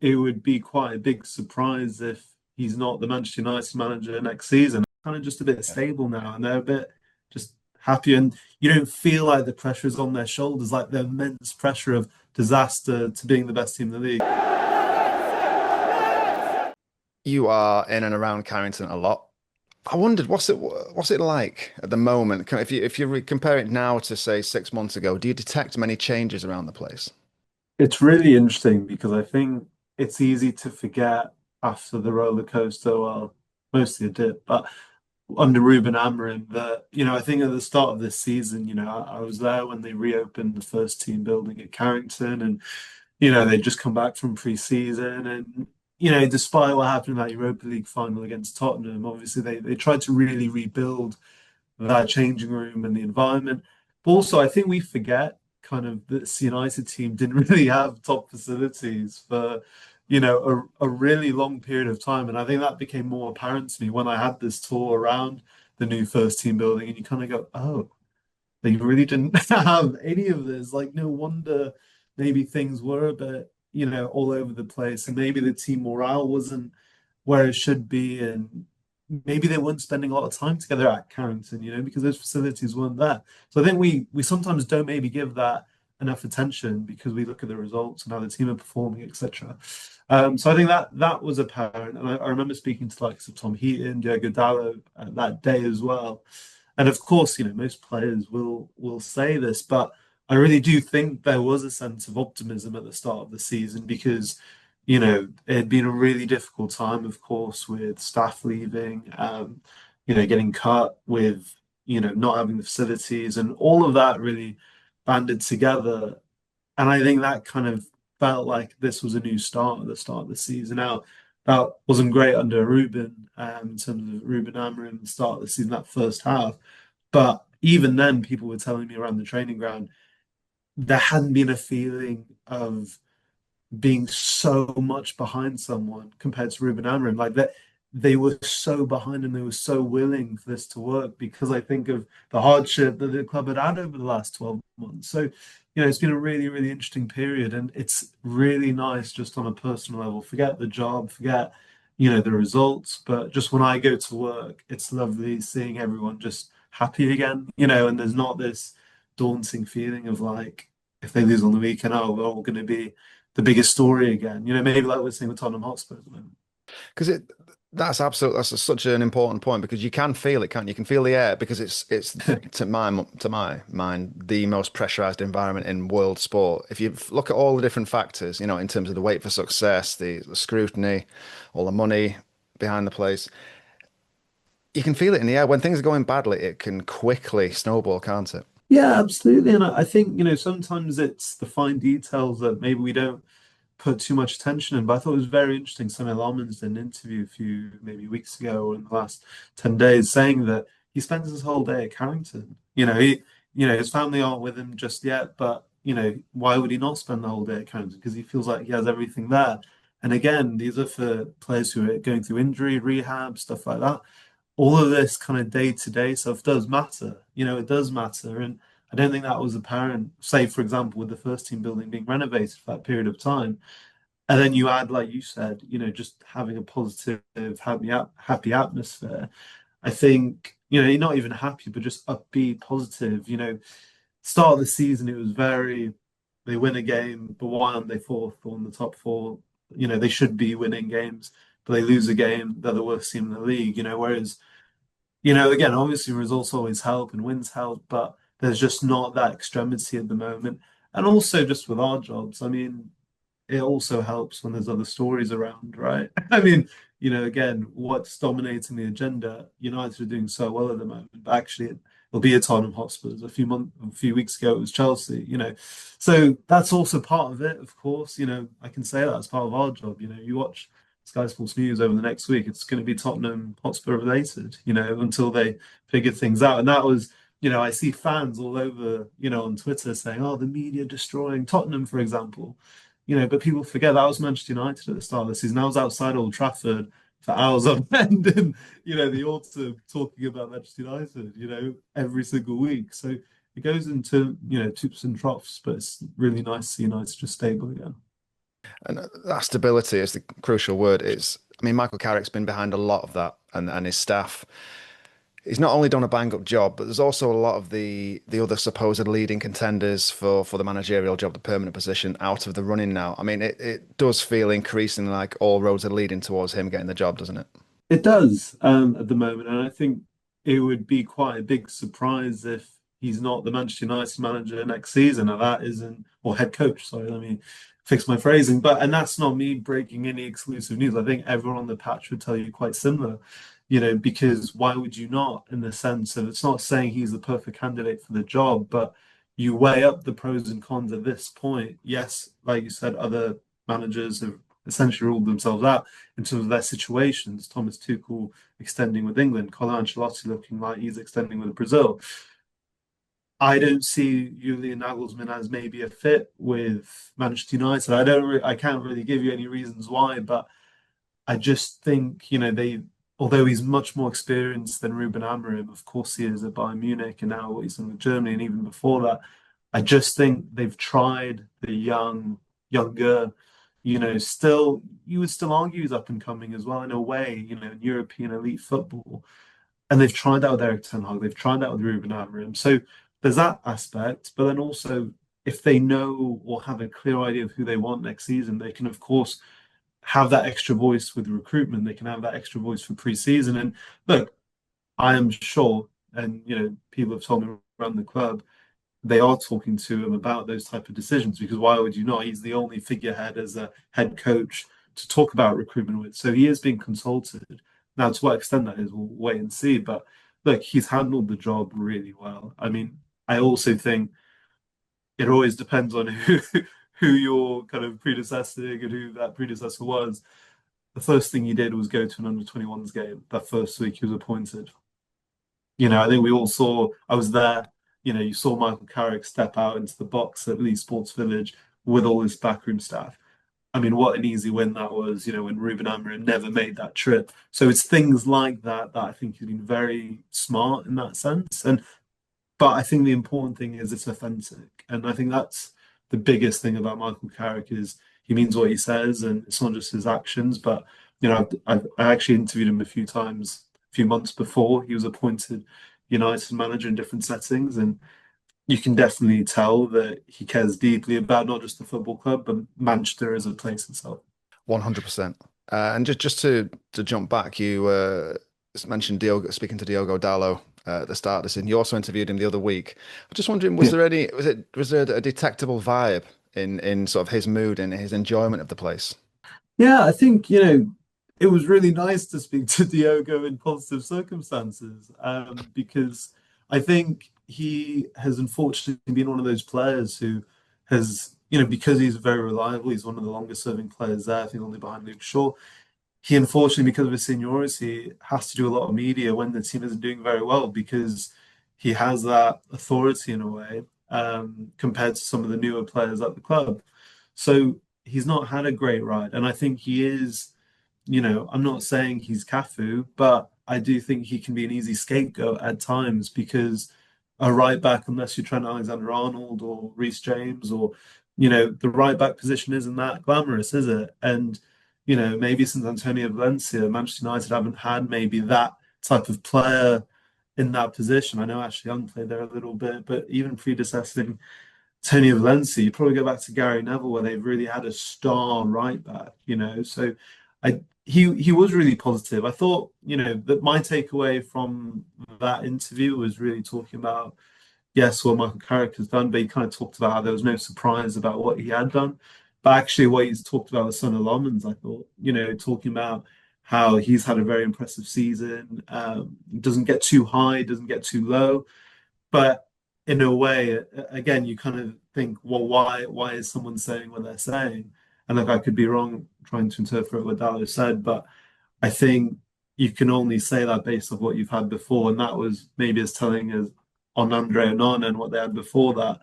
it would be quite a big surprise if he's not the Manchester United manager next season. Kind of just a bit Yeah. stable now, and they're a bit just happy, and you don't feel like the pressure is on their shoulders, like the immense pressure of disaster to being the best team in the league. You are in and around Carrington a lot. I wondered, what's it like at the moment? If you compare it now to say 6 months ago, do you detect many changes around the place? It's really interesting because I think it's easy to forget after the roller coaster. Well, mostly it did, but under Ruben Amorim, that I think at the start of this season, I was there when they reopened the first team building at Carrington, and they'd just come back from pre-season, and despite what happened in that Europa League final against Tottenham, obviously they tried to really rebuild that changing room and the environment. But also, I think we forget kind of that this United team didn't really have top facilities for, a really long period of time. And I think that became more apparent to me when I had this tour around the new first team building, and you kind of go, oh, they really didn't have any of this. Like, no wonder maybe things were a bit, all over the place, and maybe the team morale wasn't where it should be, and maybe they weren't spending a lot of time together at Carrington, because those facilities weren't there. So I think we sometimes don't maybe give that enough attention because we look at the results and how the team are performing, etc. So I think that was apparent, and I remember speaking to like Tom Heaton, Diogo Dalot that day as well. And of course, most players will say this, but I really do think there was a sense of optimism at the start of the season because, it had been a really difficult time, of course, with staff leaving, getting cut, with, not having the facilities, and all of that really banded together. And I think that kind of felt like this was a new start at the start of the season. Now, that wasn't great under Ruben, in terms of Ruben Amorim at the start of the season, that first half. But even then, people were telling me around the training ground, there hadn't been a feeling of being so much behind someone compared to Ruben Amorim. Like that, they were so behind and they were so willing for this to work because I think of the hardship that the club had had over the last 12 months. So, it's been a really, really interesting period, and it's really nice just on a personal level. Forget the job, forget, the results, but just when I go to work, it's lovely seeing everyone just happy again, and there's not this daunting feeling of like, if they lose on the weekend, oh, we're all going to be the biggest story again. Maybe like we're seeing with Tottenham Hotspur at the moment. Because such an important point because you can feel it, can't you? You can feel the air because it's to my mind the most pressurized environment in world sport. If you look at all the different factors, in terms of the wait for success, the scrutiny, all the money behind the place, you can feel it in the air. When things are going badly, it can quickly snowball, can't it? Yeah, absolutely. And I think, sometimes it's the fine details that maybe we don't put too much attention in. But I thought it was very interesting. Samuel Almonds did an interview a few maybe weeks ago or in the last 10 days saying that he spends his whole day at Carrington. His family aren't with him just yet, but why would he not spend the whole day at Carrington? Because he feels like he has everything there. And again, these are for players who are going through injury, rehab, stuff like that. All of this kind of day-to-day stuff does matter. It does matter. And I don't think that was apparent, say, for example, with the first team building being renovated for that period of time. And then you add, like you said, just having a positive, happy atmosphere. I think, you're not even happy, but just upbeat, positive. Start of the season, it was very, they win a game, but why aren't they fourth or in the top four? They should be winning games, but they lose a game, they're the worst team in the league, whereas again, obviously results always help and wins help, but there's just not that extremity at the moment. And also just with our jobs, I mean, it also helps when there's other stories around, right? I mean, again, what's dominating the agenda? United are doing so well at the moment, but actually it'll be a Tottenham Hotspurs. A few weeks ago it was Chelsea, So that's also part of it, of course. I can say that as part of our job. You watch Sky Sports News over the next week, it's going to be Tottenham Hotspur related, until they figure things out. And that was, I see fans all over, on Twitter saying, oh, the media destroying Tottenham, for example. But people forget that was Manchester United at the start of the season. I was outside Old Trafford for hours on end in, the autumn talking about Manchester United, every single week. So it goes into, toops and troughs, but it's really nice to see United just stable again. And that stability is the crucial word. I mean, Michael Carrick's been behind a lot of that, and his staff. He's not only done a bang up job, but there's also a lot of the other supposed leading contenders for the managerial job, the permanent position, out of the running now. I mean, it does feel increasingly like all roads are leading towards him getting the job, doesn't it? It does at the moment, and I think it would be quite a big surprise if he's not the Manchester United manager next season. And that isn't, or head coach. Sorry, let me fix my phrasing. But and that's not me breaking any exclusive news. I think everyone on the patch would tell you quite similar. Because why would you not? In the sense of it's not saying he's the perfect candidate for the job, but you weigh up the pros and cons at this point. Yes, like you said, other managers have essentially ruled themselves out in terms of their situations. Thomas Tuchel extending with England, Carlo Ancelotti looking like he's extending with Brazil. I don't see Julian Nagelsmann as maybe a fit with Manchester United. I can't really give you any reasons why, but I just think although he's much more experienced than Ruben Amorim, of course he is at Bayern Munich, and now what he's done with Germany, and even before that, I just think they've tried the younger, still you would still argue he's up and coming as well in a way, in European elite football. And they've tried that with Eric Ten Hag, they've tried that with Ruben Amorim. So there's that aspect, but then also if they know or have a clear idea of who they want next season, they can of course have that extra voice with recruitment. They can have that extra voice for pre-season. And look, I am sure, and people have told me around the club, they are talking to him about those type of decisions because why would you not? He's the only figurehead as a head coach to talk about recruitment with. So he is being consulted. Now, to what extent that is, we'll wait and see. But look, he's handled the job really well. I mean, I also think it always depends on who you're kind of predecessing and who that predecessor was. The first thing he did was go to an under 21s game that first week he was appointed. I think we all saw, I was there, you saw Michael Carrick step out into the box at Leeds Sports Village with all his backroom staff. I mean, what an easy win that was, when Ruben Amorim never made that trip. So it's things like that that I think he's been very smart in that sense. But I think the important thing is it's authentic. And I think that's the biggest thing about Michael Carrick is he means what he says and it's not just his actions. But, I actually interviewed him a few times, a few months before he was appointed United manager in different settings. And you can definitely tell that he cares deeply about not just the football club, but Manchester as a place itself. 100%. And just to jump back, you mentioned Diogo, speaking to Diogo Dallo at the start of this, and you also interviewed him the other week. I'm just wondering, Yeah. was there a detectable vibe in sort of his mood and his enjoyment of the place? Yeah, I think, it was really nice to speak to Diogo in positive circumstances because I think he has unfortunately been one of those players who has, because he's very reliable, he's one of the longest serving players there, I think only behind Luke Shaw. He unfortunately, because of his seniority, has to do a lot of media when the team isn't doing very well because he has that authority in a way compared to some of the newer players at the club. So he's not had a great ride. And I think he is, I'm not saying he's Cafu, but I do think he can be an easy scapegoat at times because a right back, unless you're Trent Alexander-Arnold or Reece James or, the right back position isn't that glamorous, is it? And, maybe since Antonio Valencia, Manchester United haven't had maybe that type of player in that position. I know Ashley Young played there a little bit, but even predecessing Tony Valencia, you probably go back to Gary Neville where they've really had a star right back, So he was really positive. I thought, that my takeaway from that interview was really talking about, yes, what Michael Carrick has done, but he kind of talked about how there was no surprise about what he had done. But actually what he's talked about with Son of Lomans, I thought, talking about how he's had a very impressive season, doesn't get too high, doesn't get too low. But in a way, again, you kind of think, well, why is someone saying what they're saying? And look, I could be wrong trying to interpret what Dallo said, but I think you can only say that based on what you've had before, and that was maybe as telling as on Andre Onana and what they had before that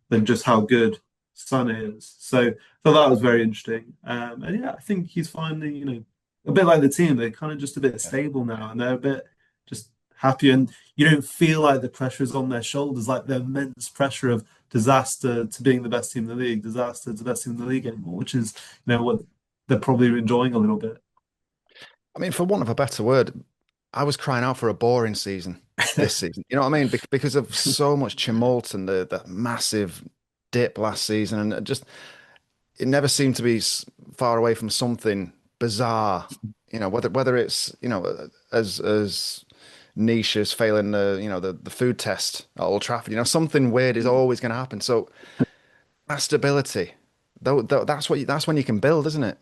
than just how good Son is. So that was very interesting. And yeah, I think he's finally, a bit like the team, they're kind of just a bit stable now, and they're a bit just happy and you don't feel like the pressure is on their shoulders, like the immense pressure of disaster to being the best team in the league, disaster to best team in the league anymore, which is, what they're probably enjoying a little bit. I mean, for want of a better word, I was crying out for a boring season this season. You know what I mean? Because of so much tumult and the massive dip last season, and just it never seemed to be far away from something bizarre. You know, whether it's as niche as failing the food test at Old Trafford. You know, something weird is always going to happen. So that stability, that's when you can build, isn't it?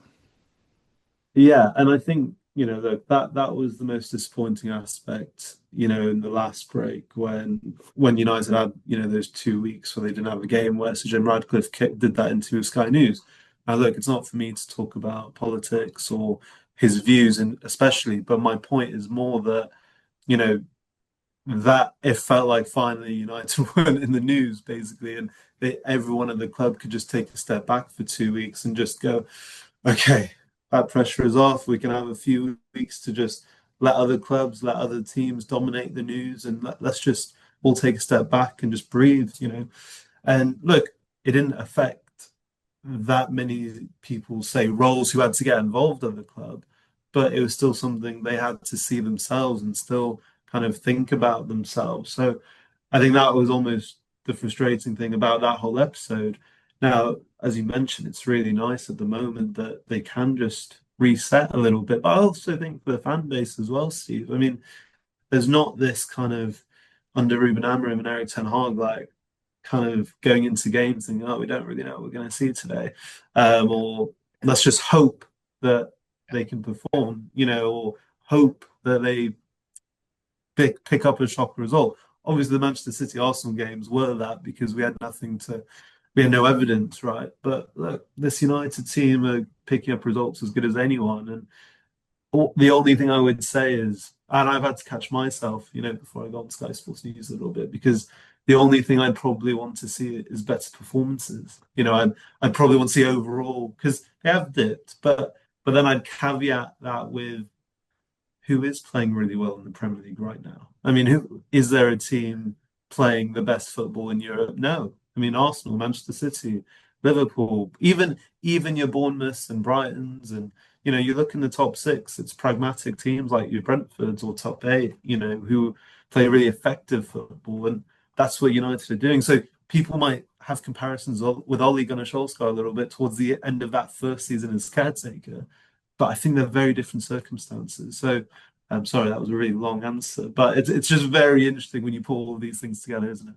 Yeah, and I think, look, that was the most disappointing aspect, in the last break when United had, those 2 weeks where they didn't have a game where Sir Jim Radcliffe did that into Sky News. Now, look, it's not for me to talk about politics or his views, and especially, but my point is more that, you know, that it felt like finally United weren't in the news, basically, and everyone at the club could just take a step back for 2 weeks and just go, okay, that pressure is off. We can have a few weeks to just let other clubs, let other teams dominate the news, and let's just all take a step back and just breathe. And look, it didn't affect that many people, say, roles who had to get involved in the club, but it was still something they had to see themselves and still kind of think about themselves. So I think that was almost the frustrating thing about that whole episode. Now, as you mentioned, it's really nice at the moment that they can just reset a little bit. But I also think for the fan base as well, Steve. I mean, there's not this kind of under Ruben Amorim and Eric Ten Hag, like kind of going into games thinking, oh, we don't really know what we're going to see today. Or let's just hope that they can perform, or hope that they pick up a shock result. Obviously, the Manchester City Arsenal games were that because we had no evidence, right? But look, this United team are picking up results as good as anyone. And the only thing I would say is, and I've had to catch myself, before I got on Sky Sports News a little bit, because the only thing I'd probably want to see is better performances. I'd probably want to see overall because they have dipped, but then I'd caveat that with who is playing really well in the Premier League right now. I mean, who is there a team playing the best football in Europe? No. I mean, Arsenal, Manchester City, Liverpool, even your Bournemouths and Brightons, and you look in the top six, it's pragmatic teams like your Brentfords or top eight, who play really effective football, and that's what United are doing. So people might have comparisons with Ole Gunnar Solskjaer a little bit towards the end of that first season as caretaker, but I think they're very different circumstances. So I'm sorry, that was a really long answer, but it's just very interesting when you put all of these things together, isn't it?